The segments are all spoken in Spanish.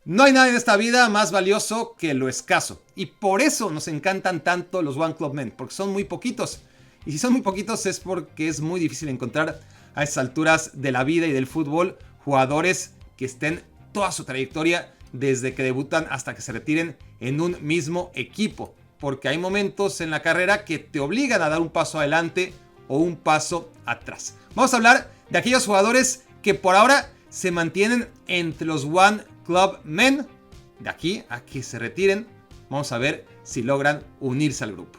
No hay nada en esta vida más valioso que lo escaso. Y por eso nos encantan tanto los One Club Men, porque son muy poquitos. Y si son muy poquitos es porque es muy difícil encontrar a esas alturas de la vida y del fútbol jugadores que estén toda su trayectoria desde que debutan hasta que se retiren en un mismo equipo. Porque hay momentos en la carrera que te obligan a dar un paso adelante o un paso atrás. Vamos a hablar de aquellos jugadores que por ahora se mantienen entre los One Club Men. De aquí a que se retiren, vamos a ver si logran unirse al grupo.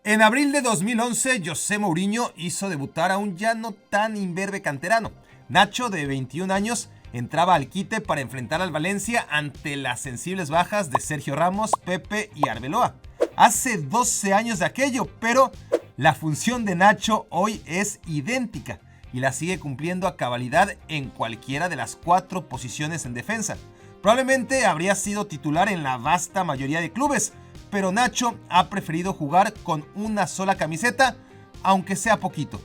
En abril de 2011, José Mourinho hizo debutar a un ya no tan imberbe canterano. Nacho, de 21 años, entraba al quite para enfrentar al Valencia ante las sensibles bajas de Sergio Ramos, Pepe y Arbeloa. Hace 12 años de aquello, pero la función de Nacho hoy es idéntica y la sigue cumpliendo a cabalidad en cualquiera de las 4 posiciones en defensa. Probablemente habría sido titular en la vasta mayoría de clubes, pero Nacho ha preferido jugar con una sola camiseta, aunque sea poquito.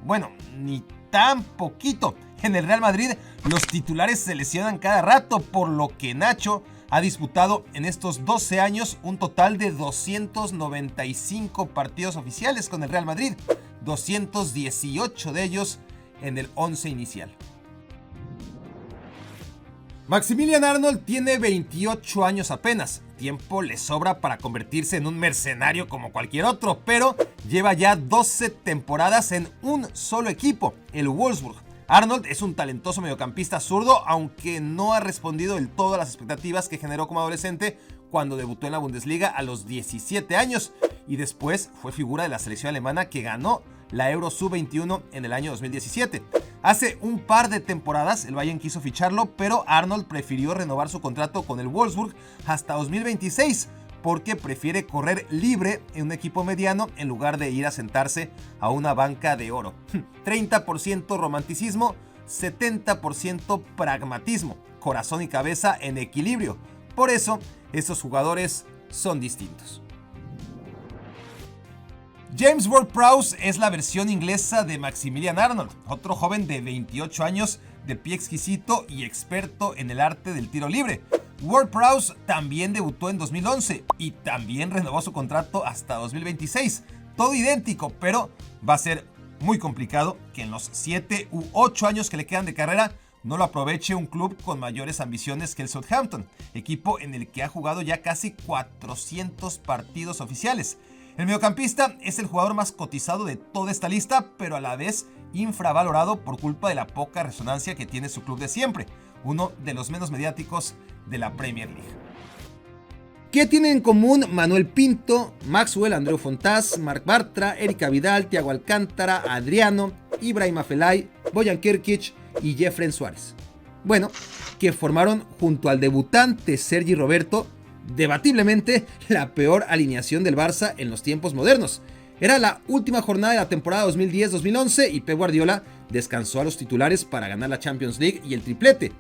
Bueno, ni tan poquito. En el Real Madrid los titulares se lesionan cada rato, por lo que Nacho ha disputado en estos 12 años un total de 295 partidos oficiales con el Real Madrid, 218 de ellos en el 11 inicial. Maximilian Arnold tiene 28 años apenas. Tiempo le sobra para convertirse en un mercenario como cualquier otro, pero lleva ya 12 temporadas en un solo equipo, el Wolfsburg. Arnold es un talentoso mediocampista zurdo, aunque no ha respondido del todo a las expectativas que generó como adolescente cuando debutó en la Bundesliga a los 17 años y después fue figura de la selección alemana que ganó la Euro Sub-21 en el año 2017. Hace un par de temporadas el Bayern quiso ficharlo, pero Arnold prefirió renovar su contrato con el Wolfsburg hasta 2026 porque prefiere correr libre en un equipo mediano en lugar de ir a sentarse a una banca de oro. 30% romanticismo, 70% pragmatismo, corazón y cabeza en equilibrio. Por eso, estos jugadores son distintos. James Ward-Prowse es la versión inglesa de Maximilian Arnold, otro joven de 28 años, de pie exquisito y experto en el arte del tiro libre. Ward-Prowse también debutó en 2011 y también renovó su contrato hasta 2026. Todo idéntico, pero va a ser muy complicado que en los 7 u 8 años que le quedan de carrera no lo aproveche un club con mayores ambiciones que el Southampton, equipo en el que ha jugado ya casi 400 partidos oficiales. El mediocampista es el jugador más cotizado de toda esta lista, pero a la vez infravalorado por culpa de la poca resonancia que tiene su club de siempre, uno de los menos mediáticos de la Premier League. ¿Qué tienen en común Manuel Pinto, Maxwell, Andreu Fontás, Marc Bartra, Erika Vidal, Thiago Alcántara, Adriano, Ibrahim Afellay, Bojan Kirkic y Jeffrey Suárez? Bueno, que formaron junto al debutante Sergi Roberto debatiblemente la peor alineación del Barça en los tiempos modernos. Era la última jornada de la temporada 2010-2011 y Pep Guardiola descansó a los titulares para ganar la Champions League y el triplete.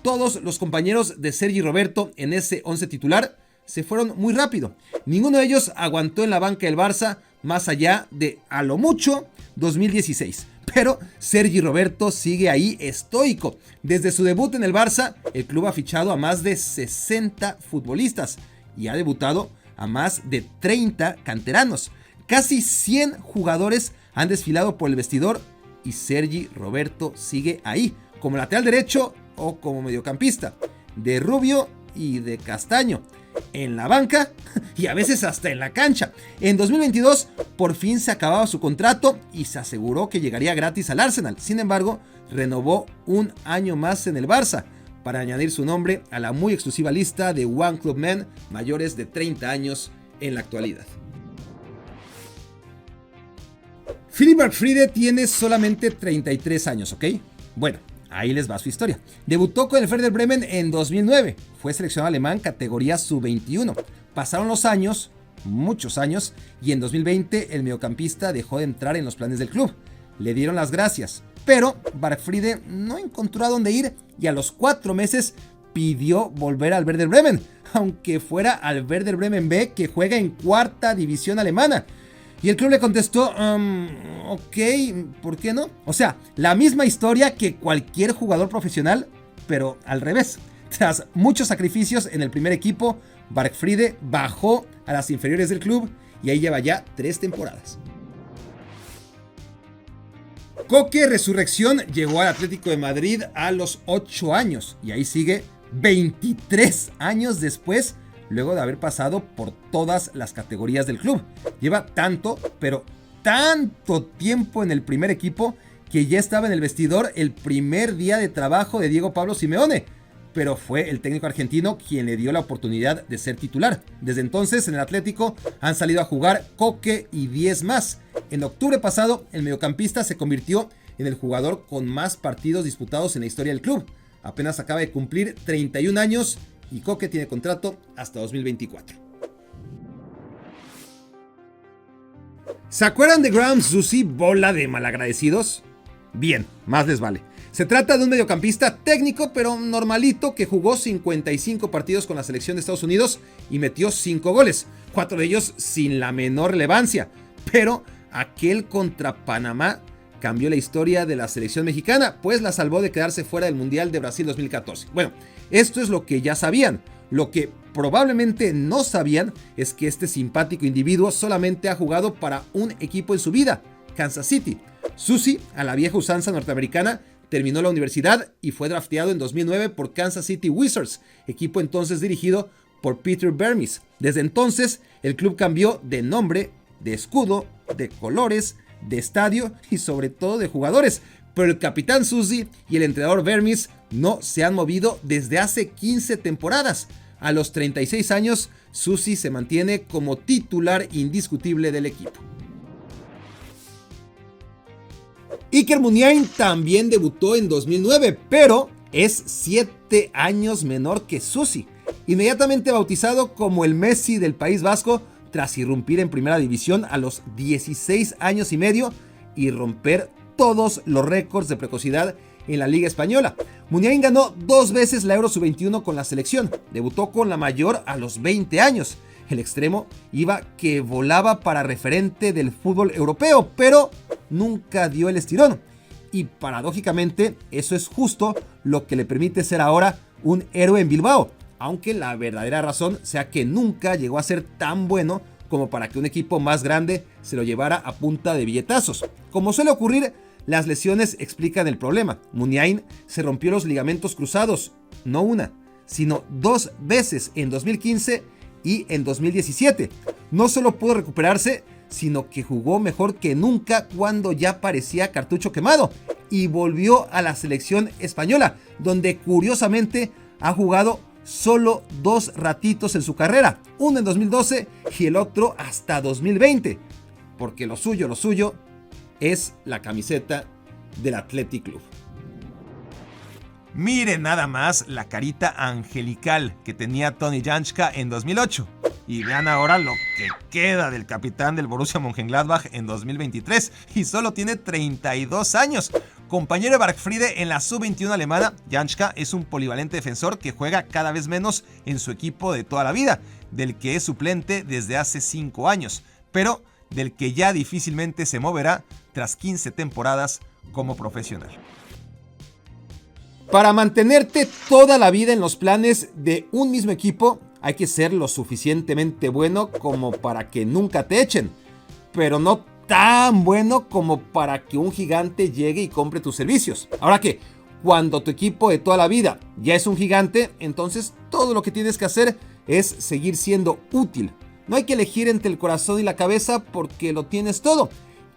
Todos los compañeros de Sergi Roberto en ese 11 titular se fueron muy rápido. Ninguno de ellos aguantó en la banca del Barça más allá de, a lo mucho, 2016. Pero Sergi Roberto sigue ahí estoico. Desde su debut en el Barça, el club ha fichado a más de 60 futbolistas y ha debutado a más de 30 canteranos. Casi 100 jugadores han desfilado por el vestidor y Sergi Roberto sigue ahí, como lateral derecho o como mediocampista, de rubio y de castaño, en la banca y a veces hasta en la cancha. En 2022 por fin se acababa su contrato y se aseguró que llegaría gratis al Arsenal. Sin embargo, renovó un año más en el Barça para añadir su nombre a la muy exclusiva lista de One Club Men mayores de 30 años en la actualidad. Philipp Bargfrede tiene solamente 33 años, ¿ok? Bueno, ahí les va su historia. Debutó con el Werder Bremen en 2009. Fue seleccionado alemán categoría sub-21. Pasaron los años, muchos años, y en 2020 el mediocampista dejó de entrar en los planes del club. Le dieron las gracias, pero Bargfrede no encontró a dónde ir y a los 4 meses pidió volver al Werder Bremen, aunque fuera al Werder Bremen B, que juega en cuarta división alemana. Y el club le contestó, ok, ¿por qué no? O sea, la misma historia que cualquier jugador profesional, pero al revés. Tras muchos sacrificios en el primer equipo, Bargfrede bajó a las inferiores del club y ahí lleva ya 3 temporadas. Koke Resurrección llegó al Atlético de Madrid a los 8 años y ahí sigue 23 años después, luego de haber pasado por todas las categorías del club. Lleva tanto, pero tanto tiempo en el primer equipo que ya estaba en el vestidor el primer día de trabajo de Diego Pablo Simeone, pero fue el técnico argentino quien le dio la oportunidad de ser titular. Desde entonces en el Atlético han salido a jugar Koke y 10 más. En octubre pasado el mediocampista se convirtió en el jugador con más partidos disputados en la historia del club. Apenas acaba de cumplir 31 años y Koke tiene contrato hasta 2024. ¿Se acuerdan de Graham Zusi, bola de malagradecidos? Bien, más les vale. Se trata de un mediocampista técnico pero normalito que jugó 55 partidos con la selección de Estados Unidos y metió 5 goles, 4 de ellos sin la menor relevancia. Pero aquel contra Panamá cambió la historia de la selección mexicana, pues la salvó de quedarse fuera del Mundial de Brasil 2014. Bueno, esto es lo que ya sabían. Lo que probablemente no sabían es que este simpático individuo solamente ha jugado para un equipo en su vida, Kansas City. Zusi, a la vieja usanza norteamericana, terminó la universidad y fue drafteado en 2009 por Kansas City Wizards, equipo entonces dirigido por Peter Vermes. Desde entonces, el club cambió de nombre, de escudo, de colores, de estadio y sobre todo de jugadores. Pero el capitán Zusi y el entrenador Vermes no se han movido desde hace 15 temporadas. A los 36 años, Zusi se mantiene como titular indiscutible del equipo. Iker Muniain también debutó en 2009, pero es 7 años menor que Zusi. Inmediatamente bautizado como el Messi del País Vasco, tras irrumpir en primera división a los 16 años y medio y romper todos los récords de precocidad en la Liga Española. Muniain ganó 2 veces la Euro Sub-21 con la selección. Debutó con la mayor a los 20 años. El extremo iba que volaba para referente del fútbol europeo, pero nunca dio el estirón. Y paradójicamente, eso es justo lo que le permite ser ahora un héroe en Bilbao, aunque la verdadera razón sea que nunca llegó a ser tan bueno como para que un equipo más grande se lo llevara a punta de billetazos. Como suele ocurrir, las lesiones explican el problema. Muniain se rompió los ligamentos cruzados, no una, sino 2 veces en 2015 y en 2017. No solo pudo recuperarse, sino que jugó mejor que nunca cuando ya parecía cartucho quemado y volvió a la selección española, donde curiosamente ha jugado solo 2 ratitos en su carrera, uno en 2012 y el otro hasta 2020, porque lo suyo es la camiseta del Athletic Club. Miren nada más la carita angelical que tenía Toni Janschka en 2008 y vean ahora lo que queda del capitán del Borussia Mönchengladbach en 2023 y solo tiene 32 años. Compañero de Bargfrede en la Sub-21 alemana, Janschka es un polivalente defensor que juega cada vez menos en su equipo de toda la vida, del que es suplente desde hace 5 años, pero del que ya difícilmente se moverá tras 15 temporadas como profesional. Para mantenerte toda la vida en los planes de un mismo equipo, hay que ser lo suficientemente bueno como para que nunca te echen, pero no tan bueno como para que un gigante llegue y compre tus servicios. Ahora que, cuando tu equipo de toda la vida ya es un gigante, entonces todo lo que tienes que hacer es seguir siendo útil. No hay que elegir entre el corazón y la cabeza porque lo tienes todo.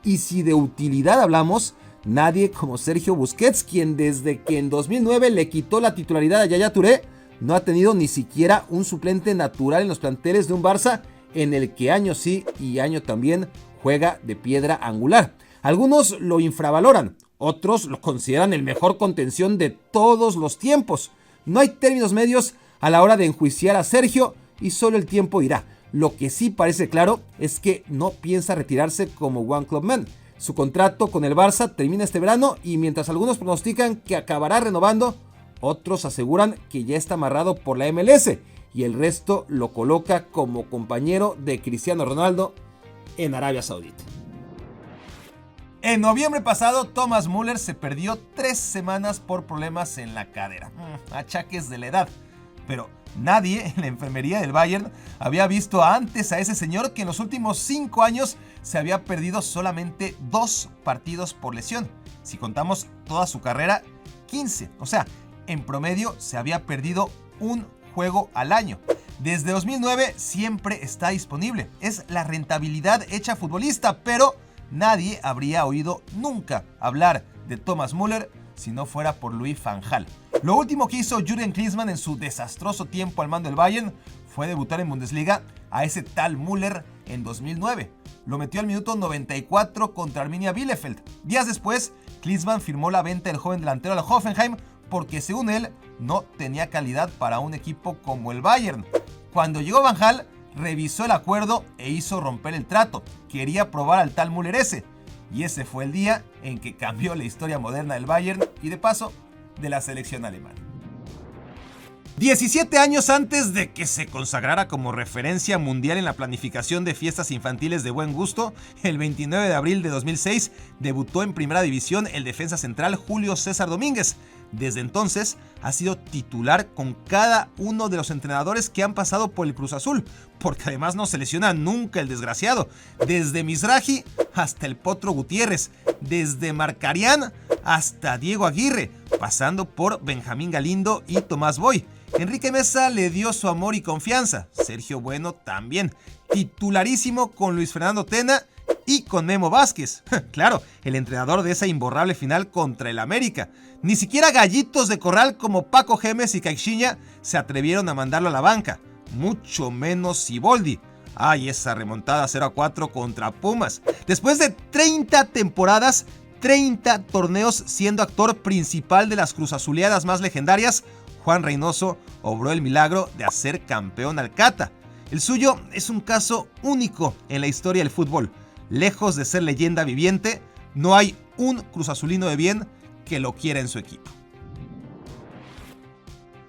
Y si de utilidad hablamos, nadie como Sergio Busquets, quien desde que en 2009 le quitó la titularidad a Yaya Touré, no ha tenido ni siquiera un suplente natural en los planteles de un Barça en el que año sí y año también juega de piedra angular. Algunos lo infravaloran, otros lo consideran el mejor contención de todos los tiempos. No hay términos medios a la hora de enjuiciar a Sergio y solo el tiempo dirá. Lo que sí parece claro es que no piensa retirarse como One Club Man. Su contrato con el Barça termina este verano y mientras algunos pronostican que acabará renovando, Otros aseguran que ya está amarrado por la MLS y el resto lo coloca como compañero de Cristiano Ronaldo en Arabia Saudita. En noviembre pasado, Thomas Müller se perdió 3 semanas por problemas en la cadera, achaques de la edad. Pero nadie en la enfermería del Bayern había visto antes a ese señor que en los últimos 5 años se había perdido solamente 2 partidos por lesión. Si contamos toda su carrera, 15. O sea, en promedio se había perdido un juego al año. Desde 2009 siempre está disponible. Es la rentabilidad hecha futbolista, pero nadie habría oído nunca hablar de Thomas Müller si no fuera por Louis van Gaal. Lo último que hizo Jürgen Klinsmann en su desastroso tiempo al mando del Bayern fue debutar en Bundesliga a ese tal Müller en 2009. Lo metió al minuto 94 contra Arminia Bielefeld. Días después, Klinsmann firmó la venta del joven delantero al Hoffenheim porque, según él, no tenía calidad para un equipo como el Bayern. Cuando llegó Van Gaal, revisó el acuerdo e hizo romper el trato. Quería probar al tal Müller ese. Y ese fue el día en que cambió la historia moderna del Bayern y, de paso, de la selección alemana. 17 años antes de que se consagrara como referencia mundial en la planificación de fiestas infantiles de buen gusto, el 29 de abril de 2006 debutó en Primera División el defensa central Julio César Domínguez. Desde entonces ha sido titular con cada uno de los entrenadores que han pasado por el Cruz Azul, porque además no se lesiona nunca el desgraciado. Desde Mizrahi hasta el Potro Gutiérrez, desde Marcarián hasta Diego Aguirre, pasando por Benjamín Galindo y Tomás Boy. Enrique Meza le dio su amor y confianza, Sergio Bueno también, titularísimo con Luis Fernando Tena y con Memo Vázquez. Claro, el entrenador de esa imborrable final contra el América. Ni siquiera gallitos de corral como Paco Gémez y Caixinha se atrevieron a mandarlo a la banca, mucho menos Siboldi. Ay, esa remontada 0-4 contra Pumas. Después de 30 temporadas, 30 torneos siendo actor principal de las cruzazuleadas más legendarias, Juan Reynoso obró el milagro de hacer campeón al Cata. El suyo es un caso único en la historia del fútbol. Lejos de ser leyenda viviente, no hay un cruzazulino de bien que lo quiera en su equipo.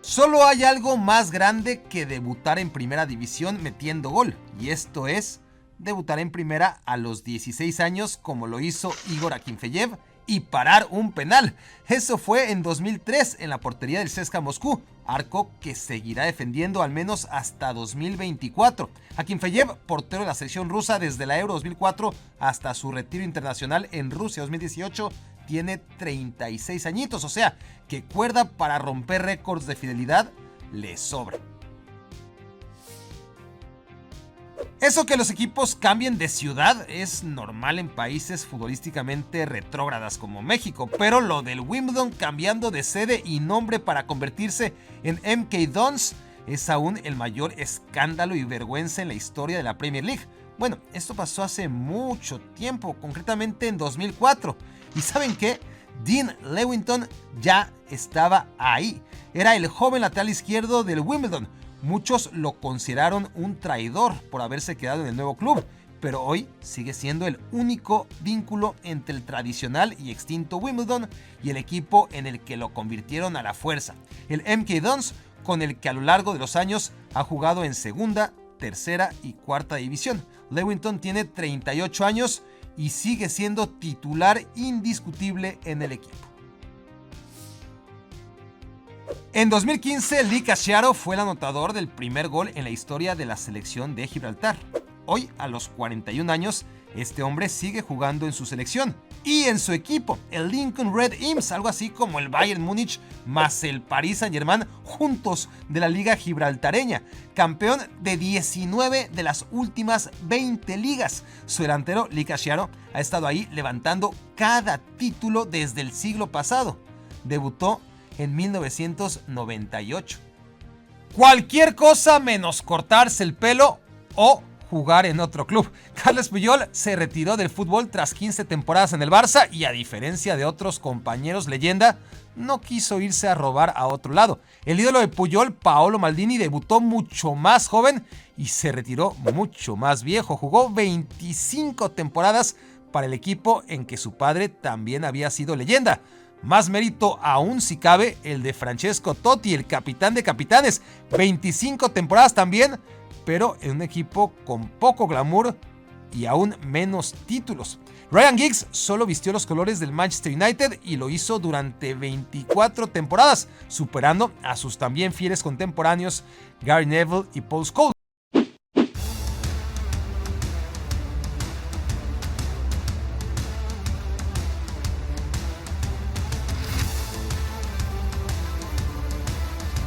Solo hay algo más grande que debutar en Primera División metiendo gol, y esto es debutar en Primera a los 16 años como lo hizo Igor Akinfeyev y parar un penal. Eso fue en 2003 en la portería del CSKA Moscú, arco que seguirá defendiendo al menos hasta 2024. Akinfeyev, portero de la selección rusa desde la Euro 2004 hasta su retiro internacional en Rusia 2018, tiene 36 añitos, o sea, que cuerda para romper récords de fidelidad le sobra. Eso que los equipos cambien de ciudad es normal en países futbolísticamente retrógradas como México, pero lo del Wimbledon cambiando de sede y nombre para convertirse en MK Dons es aún el mayor escándalo y vergüenza en la historia de la Premier League. Bueno, esto pasó hace mucho tiempo, concretamente en 2004. ¿Y saben qué? Dean Lewington ya estaba ahí. Era el joven lateral izquierdo del Wimbledon. Muchos lo consideraron un traidor por haberse quedado en el nuevo club, pero hoy sigue siendo el único vínculo entre el tradicional y extinto Wimbledon y el equipo en el que lo convirtieron a la fuerza, el MK Dons, con el que a lo largo de los años ha jugado en segunda, tercera y cuarta división. Lewington tiene 38 años y sigue siendo titular indiscutible en el equipo. En 2015, Lee Casciaro fue el anotador del primer gol en la historia de la selección de Gibraltar. Hoy, a los 41 años, este hombre sigue jugando en su selección y en su equipo, el Lincoln Red Imps, algo así como el Bayern Múnich más el Paris Saint-Germain juntos de la liga gibraltareña, campeón de 19 de las últimas 20 ligas. Su delantero, Lee Casciaro, ha estado ahí levantando cada título desde el siglo pasado. Debutó en 1998. Cualquier cosa menos cortarse el pelo o jugar en otro club. Carles Puyol se retiró del fútbol tras 15 temporadas en el Barça y, a diferencia de otros compañeros leyenda, no quiso irse a robar a otro lado. El ídolo de Puyol, Paolo Maldini, debutó mucho más joven y se retiró mucho más viejo. Jugó 25 temporadas para el equipo en que su padre también había sido leyenda. Más mérito aún si cabe el de Francesco Totti, el capitán de capitanes, 25 temporadas también, pero en un equipo con poco glamour y aún menos títulos. Ryan Giggs solo vistió los colores del Manchester United y lo hizo durante 24 temporadas, superando a sus también fieles contemporáneos Gary Neville y Paul Scholes.